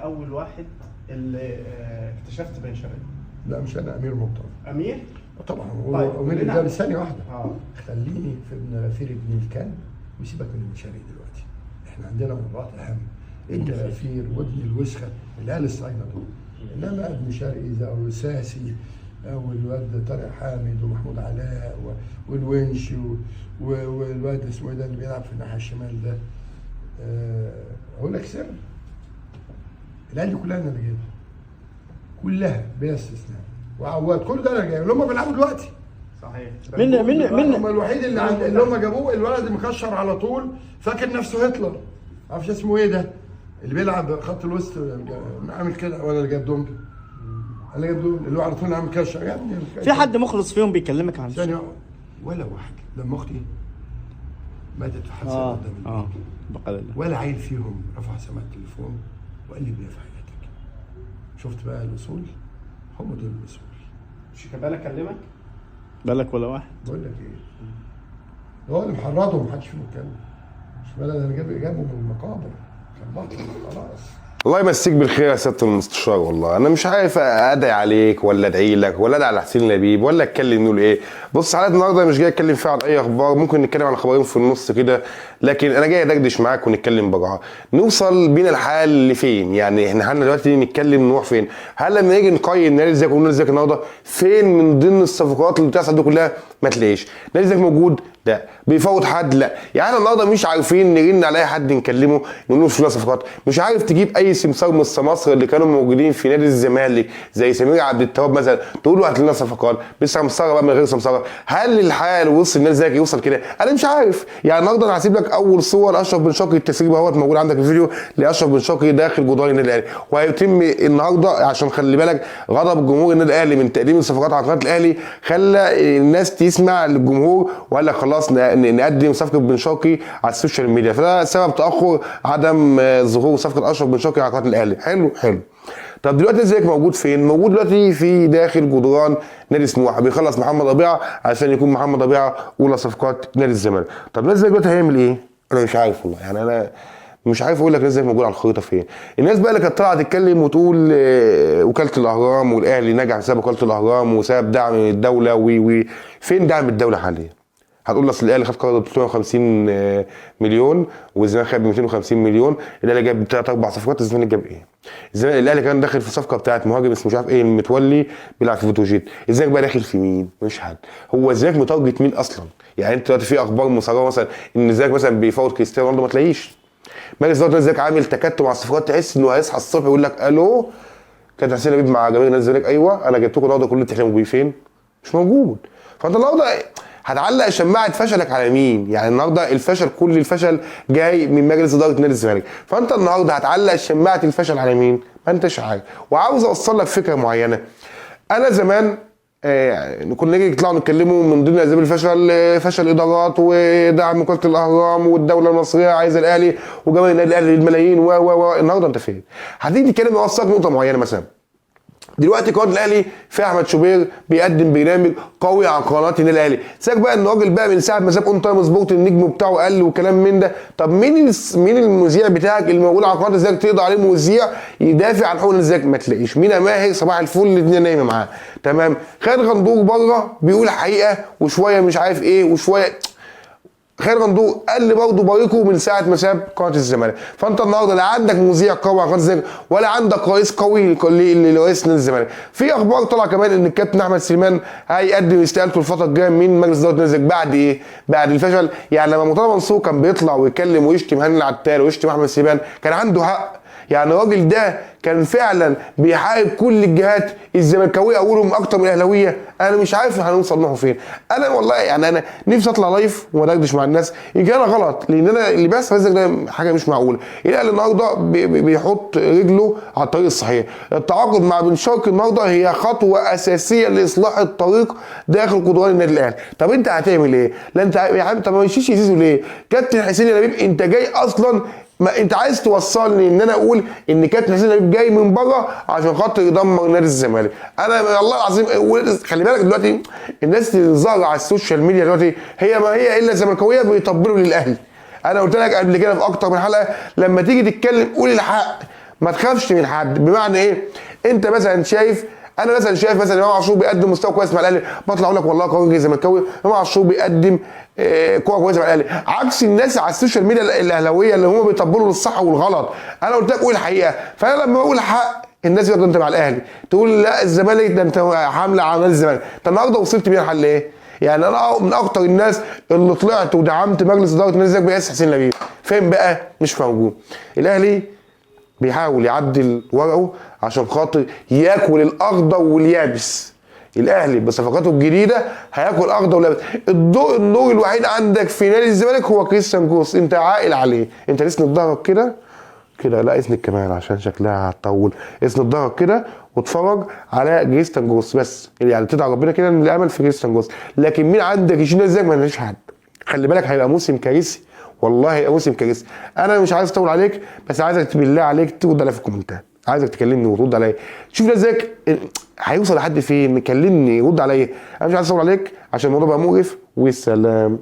اول واحد اللي اكتشفت بن شرقي؟ لا مش انا، امير مرتضى. امير؟ طبعا. طيب امير ده ثانيه واحده. خليني في ابن غفير ابن الكلب وسيبك من بن شرقي دلوقتي. احنا عندنا موضوعات اهم. ابن غفير وابن الوسخه العيال الصاينه دول. انما ابن شرقي ده والساسي او الواد طارق حامد ومحمود علاء والونش والواد اسمه ده اللي بيلعب في الناحيه الشمال ده. اقول لك سر، العيال دي كلها انا اللي جايبها، كلها بلا استثناء، وعواد كل ده انا جايبه اللي هم بيلعبوا دلوقتي. صحيح. من هم الوحيد اللي هم جابوه الولد المكشر على طول فاكر نفسه هتلر، معرفش اسمه ايه ده اللي بيلعب خط الوسط عامل كده، ولا اللي جاب دونج اللي جاب دونج اللي هو على طول عامل كشر. يا ابني في حد مخلص فيهم بيكلمك عن ثانيه ولا واحد. لما اختي ماتت في حادثه قدام البيت ولا عيل فيهم رفع سماعه التليفون وقال لي بيا في حياتك. شفت بقى الاصول، هم دول الاصول. مش بالك اكلمك؟ بالك ولا واحد؟ بقول لك ايه، هو اللي محرضهم محدش فيهم يتكلم. مش بالك انا جابه من المقابر خلاص. الله يمسيك بالخير يا سياده المستشار. والله انا مش عارف ادعي عليك ولا ادعي لك ولا ادعي على حسين لبيب ولا اتكلم نقول ايه. بص حلقه النهارده مش جاي اتكلم فيها عن اي اخبار، ممكن نتكلم عن خبرين في النص كده، لكن انا جاي ادردش معاك ونتكلم بجرأة. نوصل بينا الحال لفين؟ يعني احنا دلوقتي نتكلم نروح فين؟ هل لما نيجي نقيم نادي الزمالك ونقول الزمالك النهارده فين من ضمن الصفقات اللي بتحصل دي كلها؟ ما تلاقيش. نادي الزمالك موجود؟ لا. بيفوت حد؟ لا. يعني احنا النهارده مش عارفين نرن على اي حد نكلمه نقول له فلان صفقات، مش عارف تجيب اي سمسار من السماسره اللي كانوا موجودين في نادي الزمالك زي سمير عبد التواب مثلا تقول له هات لنا صفقات بسمساره بقى من غير سمساره. هل الحال وصل نادي الزمالك يوصل كده؟ انا مش عارف. يعني النهارده انا هسيب لك اول صور لاشرف بن شرقي التسريب اهوت موجود عندك في الفيديو لاشرف بن شرقي داخل جدران النادي الاهلي، وهيتم النهارده عشان خلي بالك غضب جمهور النادي الاهلي من تقديم الصفقات على قناه الاهلي خلى الناس تسمع للجمهور وقال لك خلاص نقدم صفقه بن شرقي على السوشيال ميديا، فده سبب تاخر عدم ظهور صفقه اشرف بن شرقي على قناه الاهلي. حلو. طب دلوقتي الزمالك موجود فين؟ موجود دلوقتي في داخل جدران نادي سموحه، بيخلص محمد ربيعه عشان يكون محمد ربيعه اولى صفقات نادي الزمالك. طب نادي الزمالك دلوقتي هيعمل ايه؟ انا مش عارف والله. يعني انا مش عارف اقول لك نادي الزمالك موجود على الخريطه فين. الناس بقى اللي كانت طالعه تتكلم وتقول وكاله الاهرام والاهلي نجح بسبب وكاله الاهرام وسبب دعم الدوله فين دعم الدوله حاليا؟ هتقول لي اصل الاهلي خد قرض ب 350 مليون والزمالك خد ب 250 مليون، الاهلي جاب 3-4 صفقات، الزمالك جاب ايه؟ الاهلي كان داخل في صفقه بتاعت مهاجم اسمه مش عارف ايه المتولي بيلعب في بتروجيت، الزمالك بقى داخل في مين؟ مش حد. هو الزمالك متارجت مين اصلا؟ يعني انت دلوقتي في اخبار مسربه مثلا ان الزمالك مثلا بيفوت كريستيانو رونالدو، ما تلاقيش. مجلس اداره الزمالك عامل تكتم على الصفقات، تحس انه هيصحى الصبح يقول لك الو كابتن حسين لبيب مع جماهير نادي الزمالك، ايوه انا جبت لكم النهارده كل اللي بتحلموا بيه، فين؟ مش موجود. فانت النهارده هتعلق شماعه فشلك على مين؟ يعني النهارده الفشل كل الفشل جاي من مجلس اداره نادي الزمالك، فانت النهارده هتعلق شماعه الفشل على مين؟ ما انتش عارف. وعاوز اوصل لك فكره معينه. انا زمان كنا نيجي نطلعوا نتكلموا من ضمن اسباب الفشل فشل ادارات ودعم وكاله الاهرام والدوله المصريه عايزه الاهلي وجماهير النادي الاهلي بالملايين النهارده انت فين؟ هتيجي تتكلم اوصلك نقطه معينه. مثلا دلوقتي قناه الاهلي في احمد شوبير بيقدم برنامج قوي عن قناه النادي الاهلي، سيبك بقى ان الراجل بقى من ساعه ما ساب اون تايم سبورت النجم بتاعه قل وكلام من ده. طب مين المذيع بتاعك اللي موجود على قناه الزمالك تقدر عليه مذيع يدافع عن حقوق الزمالك؟ ما تلاقيش. مينا ماهر صباح الفل الدنيا نايمه معاه، تمام. خالد غندور بره بيقول حقيقه وشويه مش عارف ايه وشويه. خالد غندور قال برضه باركه من ساعه ما ساب قناه الزمالك. فانت النهارده لا عندك مذيع قوي على قناه الزمالك ولا عندك رئيس قوي لرئيس نادي الزمالك. في اخبار طالعه كمان ان الكابتن احمد سليمان هيقدم استقالته الفتره الجايه من مجلس اداره نادي الزمالك بعد ايه؟ بعد الفشل. يعني لما مرتضى منصور كان بيطلع ويتكلم ويشتم هاني العتال ويشتم احمد سليمان كان عنده حق. يعني الراجل ده كان فعلا بيحارب كل الجهات الزملكاويه اولهم اكتر من الاهلاويه. انا مش عارف هنوصل نحو فين. انا والله يعني انا نفسي اطلع لايف وادردش مع الناس يمكن انا غلط، لان انا اللي بيحصل ده حاجه مش معقوله. الاهلي النهارده بيحط رجله على الطريق الصحيح. التعاقد مع بن شرقي النهارده هي خطوه اساسيه لاصلاح الطريق داخل جدران النادي الاهلي. طب انت هتعمل ايه؟ لا انت يا عم طب ما مشيش يزيزو ليه؟ كابتن حسين لبيب انت جاي اصلا، ما انت عايز توصلني ان انا اقول ان كابتن حسين لبيب جاي من بره عشان خاطر يدمر نادي الزمالك. انا والله العظيم خلي بالك دلوقتي الناس اللي ظاهره على السوشيال ميديا دلوقتي هي ما هي الا زملكاويه بيطبلوا للاهلي. انا قلت لك قبل كده في اكتر من حلقه لما تيجي تتكلم قول الحق، ما تخافش من حد. بمعنى ايه؟ انت مثلا شايف، انا مثلا شايف مثلا امام عاشور بيقدم مستوى كويس مع الاهلي، بطلع اقول لك والله قوي زملكاوي امام عاشور بيقدم كوره كويسه مع الاهلي، عكس الناس على السوشيال ميديا الاهلاويه اللي هم بيطبلوا للصح والغلط. انا قلت لك قول الحقيقه، فانا لما بقول حق الناس يقول انت مع الاهلي، تقول لا الزمالك ده انت حامله على نادي الزمالك. انت النهارده وصلت بيها الحل ايه؟ يعني انا من اكتر الناس اللي طلعت ودعمت مجلس اداره نادي الزمالك بياسر حسين لبيب، فين بقى؟ مش موجود. الاهلي بيحاول يعدل ورقه عشان خاطر ياكل الاخضر واليابس. الاهلي بصفقاته الجديده هياكل اخضر واليابس. النور الوحيد عندك في نادي الزمالك هو كريستيان جروس، انت عاقل عليه، انت اسند ظهرك كده كده، لا اسند كمان عشان شكلها هتطول، اسند ظهرك كده واتفرج على كريستيان جروس بس، يعني تدعي ربنا كده ان الامل في كريستيان جروس. لكن مين عندك يشيل نادي الزمالك؟ ما عندناش حد. خلي بالك هيبقى موسم كارثي، والله هيبقى موسم كارثي. انا مش عايز اطول عليك، بس عايزك بالله عليك ترد عليا في الكومنتات، عايزك تكلمني وترد عليا، شوف نادي الزمالك هيوصل لحد فين، كلمني رد عليا. انا مش عايز اطول عليك عشان الموضوع بقى مقرف. والسلام.